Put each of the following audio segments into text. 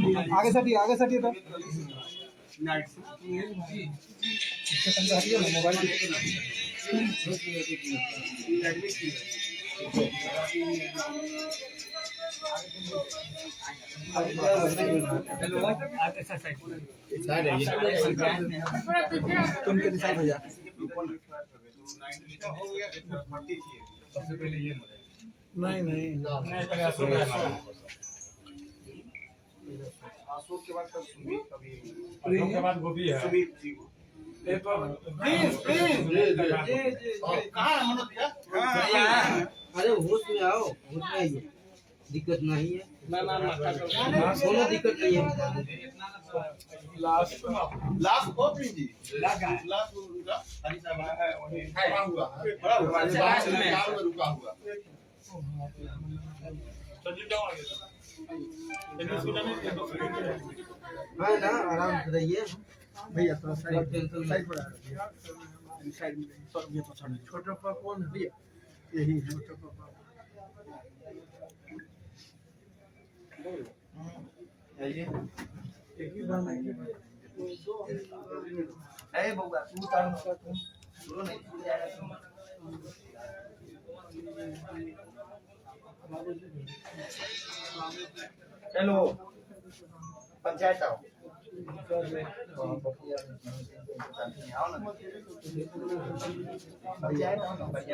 आगे सटिए तो मोबाइल तुम के साइड हो जा। सबसे पहले ये नहीं अशोक के बाद सुमित कभी के बाद गोभी है सुमित जी प्लीज कहाँ है मनोज भैया? अरे होश में आओ, होश में आइए, दिक्कत नहीं है। कोनो दिक्कत नहीं है। लास्ट कॉपी जी लास्ट उनका हरी साहब है वही खड़ा हुआ है रुका हुआ है ना, आराम से रहिए भैया थोड़ा साइड पर साइड में सर ये पछाड़ छोटा पापा कौन है भैया? यही छोटा पापा आइए एक ही बार ए बउआ तू तार तुम सुनो नहीं हेलो पंचायत आओ आओ ना पंचायत आओ ना बढ़िया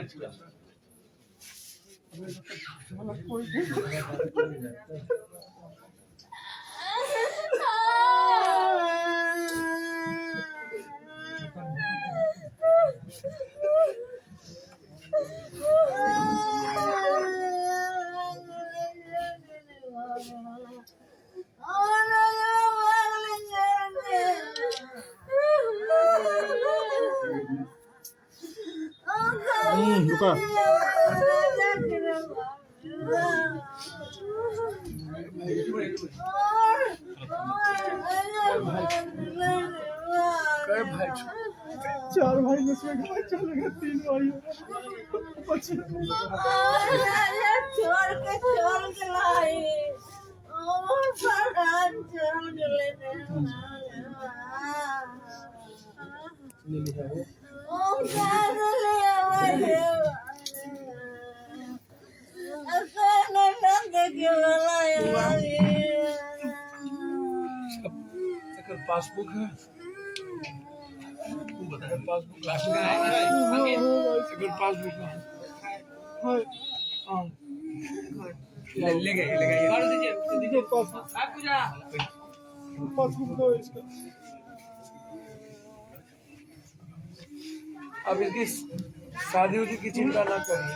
रुका चार भाई में से चलेगा तीन भाई छोड़ के लाई पासबुक है पासबुक ले गए पासबुक दो इसका। अब इसकी शादी की चिंता ना करिए,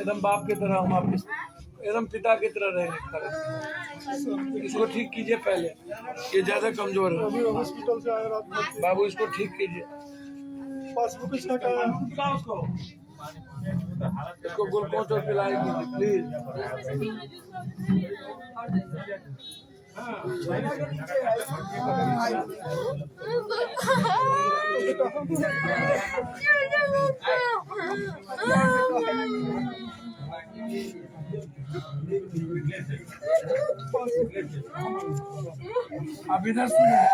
एकदम बाप की तरह हम आप एकदम पिता की तरह रहेंगे। इसको ठीक कीजिए पहले, ये ज्यादा कमजोर है। अभी हॉस्पिटल से आए रात में। बाबू इसको ठीक कीजिए। पासबुक इसको ग्लूकोज और पिलाएगी प्लीज। अब इधर सुनिए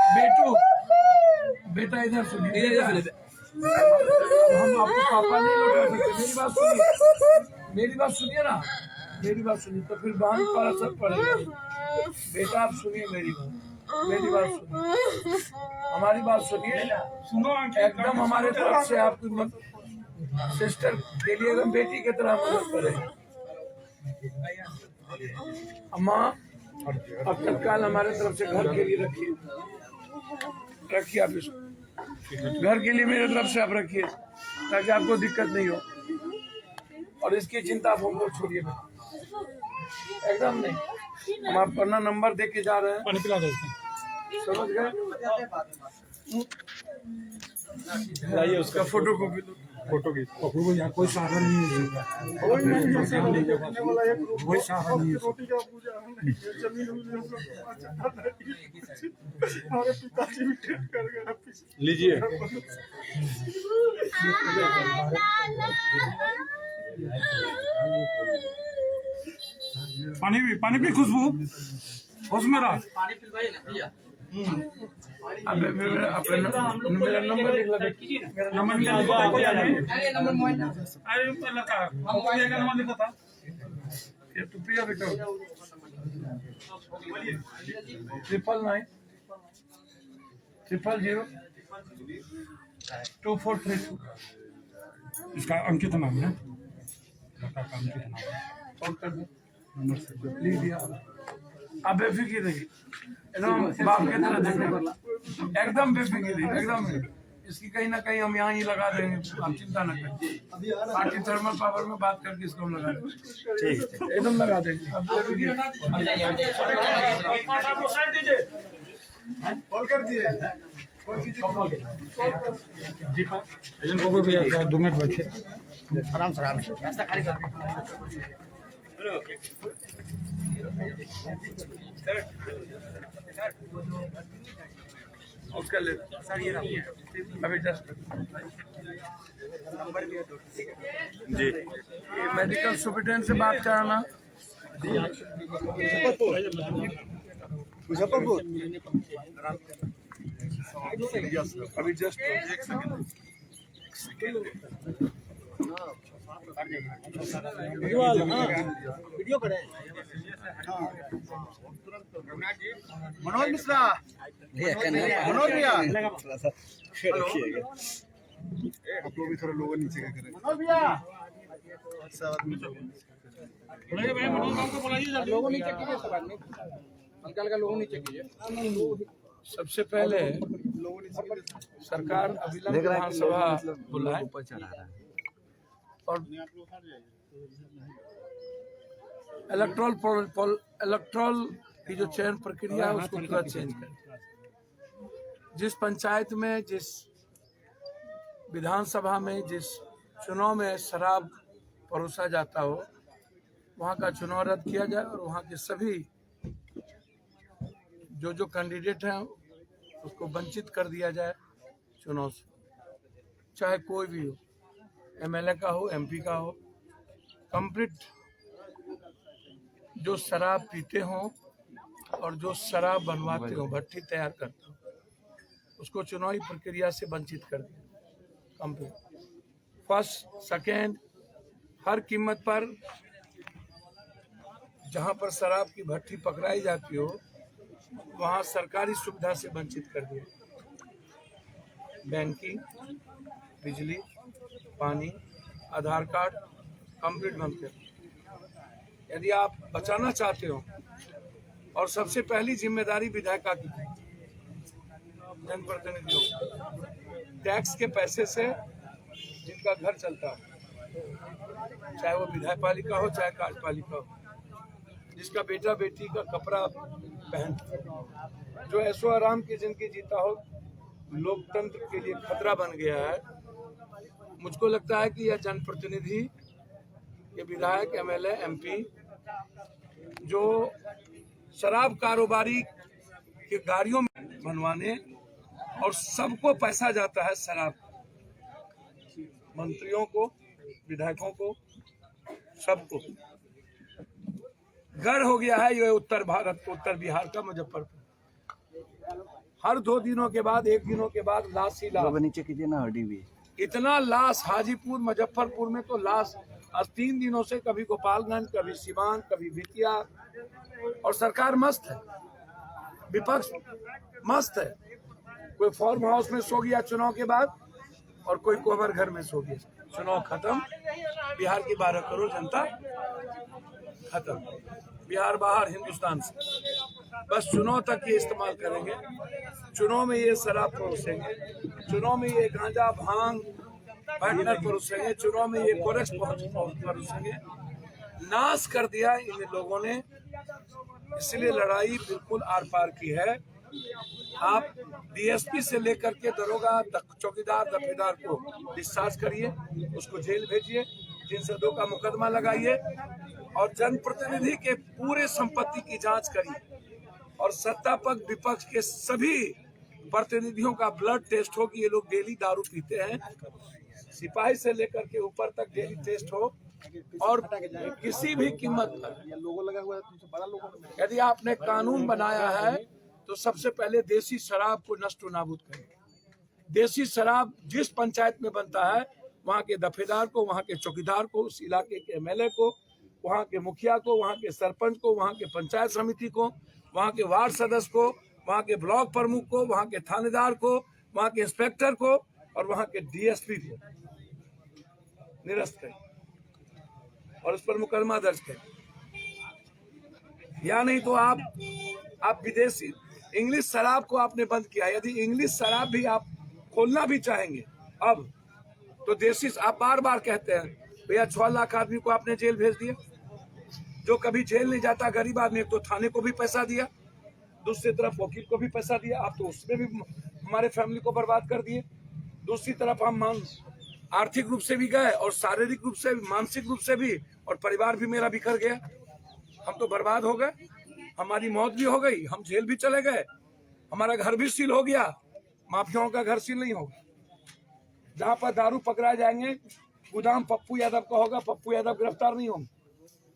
बेटा इधर सुनिए। हम आपको पापा नहीं लौटा सकते। मेरी बात सुनिए ना, मेरी बात सुनिए तो फिर बहन पर असर पड़ेगा। बेटा आप सुनिए मेरी बात सुनिए, हमारी बात सुनिए। एकदम हमारे तरफ से आपकी सिस्टर के लिए एकदम बेटी की तरह मदद करें। अम्मा अब तत्काल हमारे तरफ से घर के लिए रखिए आप इसको घर के लिए मेरे तरफ से आप रखिए, ताकि आपको दिक्कत नहीं हो। और इसकी चिंता आप हम लोग छोड़िए एकदम नहीं। हम आप अपना नंबर दे के जा रहे हैं, पानी पिला दो समझ गए? लाइए उसका फोटो कॉपी को यहाँ कोई सहारा नहीं है, कोई सहारा नहीं है। लीजिए पानी भी खुशबू उसमें रहा पानी पिलवाइए ना भैया। अबे मेरा नंबर लिख लो, मेरा नंबर लिख लो। अरे नंबर मोबाइल ना अरे लगा ये का नंबर लिखा था ये तो प्रिया बेटा 999 2432 इसका अंकित नाम है, लड़का का अंकित नाम है। फोन कर दो, नंबर से लिख दिया। अब बेफिक्र रहिए, एकदम बाप के तरह देखने, एकदम बेफिक्र रहिए, एकदम। इसकी कहीं ना कहीं हम यहाँ ही लगा देंगे, आप चिंता न करें। पार्टी थर्मल पावर में बात करके इसको हम लगा देंगे, ठीक एकदम लगा देंगे। अब कॉल कर दिए जी हाँ, इनको भी 2 मिनट बैठे आराम से रास्ता खाली कर। उसका ले सर ये अभी जस्ट नंबर भी है जी। ये मेडिकल सुपरिटेंडेंट से बात कराना मुजफ्फरपुर। अभी जस्ट एक सेकंड वीडियो करें। मनोज मिश्रा, मनोज भैया आप लोग भी थोड़ा लोगों नीचे का करें। मनोज भैया लोगों नीचे कीजिए, सब आदमी हल्का हल्का लोगों नीचे कीजिए। सबसे पहले सरकार अविलंब विधानसभा बुलाए और इलेक्ट्रल की जो चयन प्रक्रिया है उसको तुरंत चेंज करें। जिस पंचायत में, जिस विधानसभा में, जिस चुनाव में शराब परोसा जाता हो वहाँ का चुनाव रद्द किया जाए और वहाँ के सभी जो कैंडिडेट हैं उसको वंचित कर दिया जाए चुनाव से, चाहे कोई भी हो, एमएलए का हो, एमपी का हो। कंप्लीट जो शराब पीते हों और जो शराब बनवाते हो, भट्टी तैयार करते हो, उसको चुनावी प्रक्रिया से वंचित कर दिया कंप्लीट। फर्स्ट सेकेंड हर कीमत पर जहां पर शराब की भट्टी पकड़ाई जाती हो वहां सरकारी सुविधा से वंचित कर दिया। बैंकिंग, बिजली, पानी, आधार कार्ड कंप्लीट बंद कर। यदि आप बचाना चाहते हो, और सबसे पहली जिम्मेदारी विधायिका की, जनप्रतिनिधियों, टैक्स के पैसे से जिनका घर चलता है, चाहे वो विधायक पालिका हो चाहे कार्यपालिका हो, जिसका बेटा बेटी का कपड़ा पहन, जो ऐशो आराम की जिंदगी जीता हो, लोकतंत्र के लिए खतरा बन गया है। मुझको लगता है कि यह जनप्रतिनिधि, ये विधायक, एमएलए, एमपी जो शराब कारोबारी के गाड़ियों में बनवाने और सबको पैसा जाता है शराब, मंत्रियों को, विधायकों को, सबको गढ़ हो गया है ये उत्तर भारत, उत्तर बिहार का मुजफ्फरपुर। हर 2 दिनों के बाद, 1 दिनों के बाद लाश ही लाश। नीचे कीजिए ना, हड्डी भी इतना लाश। हाजीपुर, मुजफ्फरपुर में तो लाश आज 3 दिनों से, कभी गोपालगंज, कभी सिवान, कभी बेतिया। और सरकार मस्त है, विपक्ष मस्त है। कोई फार्म हाउस में सो गया चुनाव के बाद और कोई कोहबर घर में सो गया। चुनाव खत्म, बिहार की 12 करोड़ जनता खत्म, बिहार बाहर हिंदुस्तान से। बस चुनाव तक ये इस्तेमाल करेंगे, चुनाव में ये शराब परोसेंगे, चुनाव में ये गांजा, भांग, पार्टनर परोसेंगे, चुनाव में ये कोरेक्स परोसेंगे। नाश कर दिया इन लोगों ने, इसलिए लड़ाई बिल्कुल आर पार की है। आप डीएसपी से लेकर के दरोगा, चौकीदार, दफेदार को डिस्चार्ज करिए, उसको जेल भेजिए, 302 का मुकदमा लगाइए और जनप्रतिनिधि के पूरे संपत्ति की जांच करिए और सत्ता पक्ष विपक्ष के सभी प्रतिनिधियों का ब्लड टेस्ट हो कि ये लोग डेली दारू पीते हैं। सिपाही से लेकर के ऊपर तक डेली टेस्ट हो और किसी भी कीमत पर लोगो लगा हुआ है, तुमसे बड़ा लोगो यदि आपने कानून बनाया है तो सबसे पहले देसी शराब को नष्ट नाबूद करें। देसी शराब जिस पंचायत में बनता है वहाँ के दफेदार को, वहाँ के चौकीदार को, उस इलाके के एमएलए को, वहाँ के मुखिया को, वहाँ के सरपंच को, वहाँ के पंचायत समिति को, वहाँ के वार्ड सदस्य को, वहाँ के ब्लॉक प्रमुख को, वहाँ के थानेदार को, वहाँ के इंस्पेक्टर को और वहाँ के डीएसपी को निरस्त करें और उस पर मुकदमा दर्ज करें। या नहीं तो आप विदेशी इंग्लिश शराब को आपने बंद किया। यदि इंग्लिश शराब भी आप खोलना भी चाहेंगे अब तो देसी, आप बार बार कहते हैं भैया 6 लाख आदमी को आपने जेल भेज दिया। जो कभी जेल नहीं जाता गरीब आदमी, तो थाने को भी पैसा दिया, दूसरी तरफ वकील को भी पैसा दिया, आप तो उसमें भी हमारे फैमिली को बर्बाद कर दिए। दूसरी तरफ हम आर्थिक रूप से भी गए और शारीरिक रूप से भी, मानसिक रूप से भी, और परिवार भी मेरा बिखर गया। हम तो बर्बाद हो गए, हमारी मौत भी हो गई, हम जेल भी चले गए, हमारा घर भी सील हो गया। माफियाओं का घर सील नहीं होगा। जहां पर दारू पकड़ा जाएंगे गोदाम पप्पू यादव का होगा, पप्पू यादव गिरफ्तार नहीं होंगे।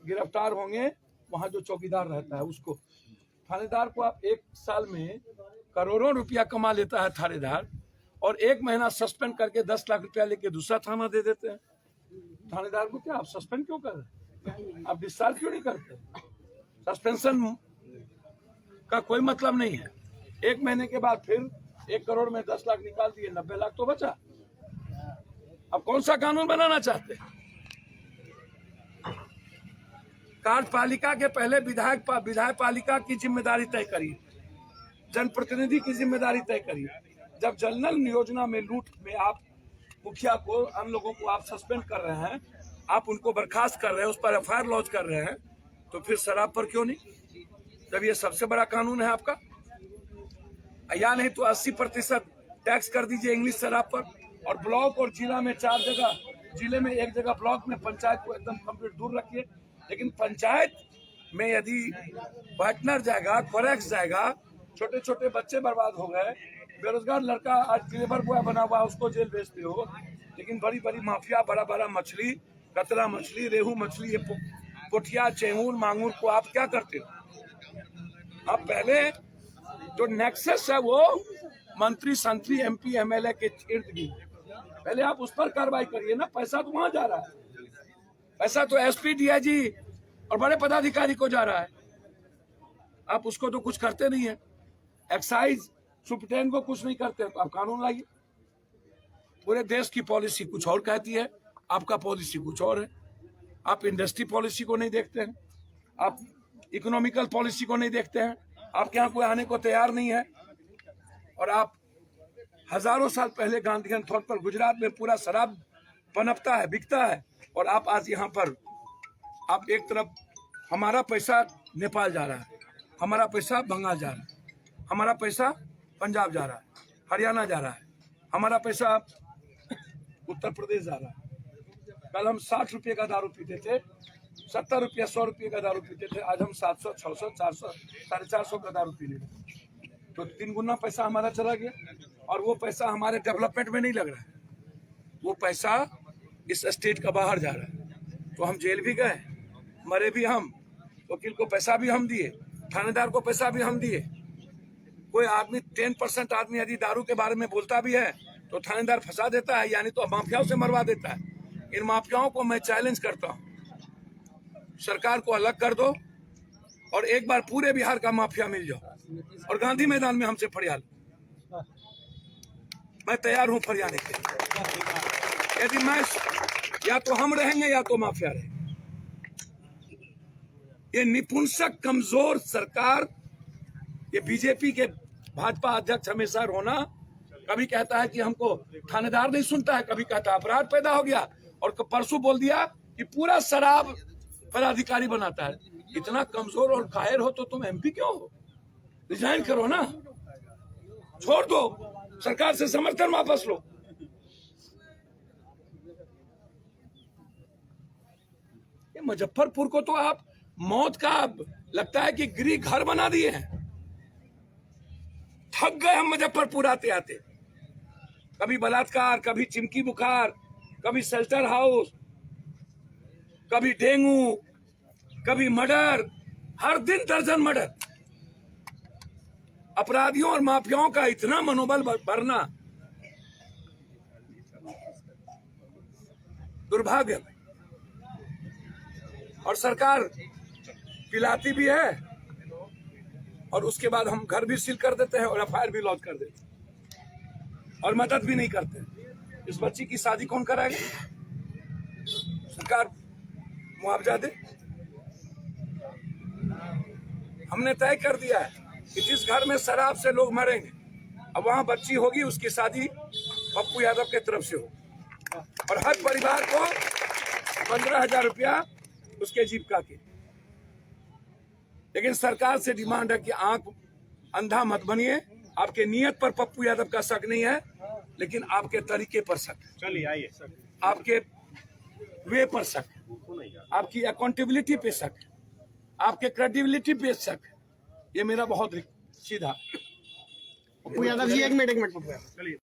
गिरफ्तार होंगे वहां जो चौकीदार रहता है उसको। थानेदार को आप 1 साल में करोड़ों रुपया कमा लेता है थानेदार, और 1 महीना सस्पेंड करके 10 लाख रुपया लेके दूसरा थाना दे देते हैं। थानेदार को क्या आप सस्पेंड क्यों कर रहे हैं? आप डिस्चार्ज क्यों नहीं करते? सस्पेंशन का कोई मतलब नहीं है। 1 महीने के बाद फिर 1 करोड़ में 10 लाख निकाल दिए, 90 लाख तो बचा। अब कौन सा कानून बनाना चाहते हैं? कार्यपालिका के पहले विधायक पालिका की जिम्मेदारी तय करिए, जनप्रतिनिधि की जिम्मेदारी तय करिए। जब जनरल योजना में लूट में आप मुखिया को, हम लोगों को आप सस्पेंड कर रहे हैं, आप उनको बर्खास्त कर रहे हैं, उस पर एफआईआर लॉन्च कर रहे हैं, तो फिर शराब पर क्यों नहीं? जब ये सबसे बड़ा कानून है आपका। या नहीं तो 80% टैक्स कर दीजिए इंग्लिश शराब पर, और ब्लॉक और जिला में 4 जगह, जिले में 1 जगह, ब्लॉक में पंचायत को एकदम कंप्लीट दूर रखिए। लेकिन पंचायत में यदि पार्टनर जाएगा, फॉरेक्स जाएगा, छोटे छोटे बच्चे बर्बाद हो गए, बेरोजगार लड़का आज डिलीवर बॉय बना हुआ, उसको जेल भेजते हो। लेकिन बड़ी बड़ी माफिया, बड़ा बड़ा मछली, कतरा मछली, रेहू मछली, ये पोठिया, चेंगूर, मांगूर को आप क्या करते हो? आप पहले जो नेक्सस है वो मंत्री, संतरी, एमपी, एमएलए के इर्द गिर्द, पहले आप उस पर कार्रवाई करिए ना। पैसा तो वहां जा रहा है, पैसा तो एसपी, डीआईजी और बड़े पदाधिकारी को जा रहा है। आप उसको तो कुछ करते नहीं है। एक्साइज सुप्रीटेंडेंट को कुछ नहीं करते, तो आप कानून लाइए। पूरे देश की पॉलिसी कुछ और कहती है, आपका पॉलिसी कुछ और है। आप इंडस्ट्री पॉलिसी को नहीं देखते हैं, आप इकोनॉमिकल पॉलिसी को नहीं देखते हैं, आपके यहाँ कोई आने को तैयार नहीं है। और आप हजारों साल पहले गांधीयन तौर पर गुजरात में पूरा शराब पनपता है, बिकता है, और आप आज यहाँ पर आप एक तरफ हमारा पैसा नेपाल जा रहा है, हमारा पैसा बंगाल जा रहा है, हमारा पैसा पंजाब जा रहा है, हरियाणा जा रहा है, हमारा पैसा उत्तर प्रदेश जा रहा है। कल हम 60 रुपये का दारू पीते थे, 70 रुपया, 100 रुपये का दारू पीते थे, आज हम 700, 600, 400, 450 का दारू पी ले रहे। तो 3 गुना पैसा हमारा चला गया, और वो पैसा हमारे डेवलपमेंट में नहीं लग रहा है, वो पैसा इस स्टेट का बाहर जा रहा है। तो हम जेल भी गए, मरे भी हम, वकील को पैसा भी हम दिए, थानेदार को पैसा भी हम दिए। कोई आदमी 10% आदमी यदि दारू के बारे में बोलता भी है तो थानेदार फंसा देता है, यानी तो माफियाओं से मरवा देता है। इन माफियाओं को मैं चैलेंज करता हूँ, सरकार को अलग कर दो और एक बार पूरे बिहार का माफिया मिल जाओ और गांधी मैदान में हमसे फरियाद। मैं तैयार हूं फरियाने के लिए। यदि मैं, या तो हम रहेंगे या तो माफिया रहेंगे। ये निपुंसक कमजोर सरकार, ये बीजेपी के भाजपा अध्यक्ष हमेशा रोना, कभी कहता है कि हमको थानेदार नहीं सुनता है, कभी कहता है अपराध पैदा हो गया, और परसों बोल दिया कि पूरा शराब पदाधिकारी बनाता है। इतना कमजोर और कायर हो तो तुम एमपी क्यों हो? रिजाइन करो ना, छोड़ दो, सरकार से समर्थन वापस लो। ये मुजफ्फरपुर को तो आप मौत का लगता है कि गृह घर बना दिए हैं। थक गए हम मुजफ्फरपुर आते आते, कभी बलात्कार, कभी चिमकी बुखार, कभी शेल्टर हाउस, कभी डेंगू, कभी मर्डर, हर दिन दर्जन मर्डर। अपराधियों और माफियाओं का इतना मनोबल बढ़ना दुर्भाग्य है। और सरकार पिलाती भी है और उसके बाद हम घर भी सील कर देते हैं और एफआईआर भी लॉन्च कर देते हैं और मदद भी नहीं करते। इस बच्ची की शादी कौन कराएगा? सरकार मुआवजा दे। हमने तय कर दिया है कि जिस घर में शराब से लोग मरेंगे, अब वहां बच्ची होगी, उसकी शादी पप्पू यादव के तरफ से हो और हर परिवार को 15,000 रुपया उसके जीविका के। लेकिन सरकार से डिमांड है कि आंख अंधा मत बनिए। आपके नियत पर पप्पू यादव का शक नहीं है, लेकिन आपके तरीके पर शक है। चलिए आइए, आपके वे पर शक है, आपकी अकाउंटेबिलिटी पे शक है, आपके क्रेडिबिलिटी पे शक है। ये मेरा बहुत सीधा। पप्पू यादव जी, एक मिनट पप्पू यादव, चलिए।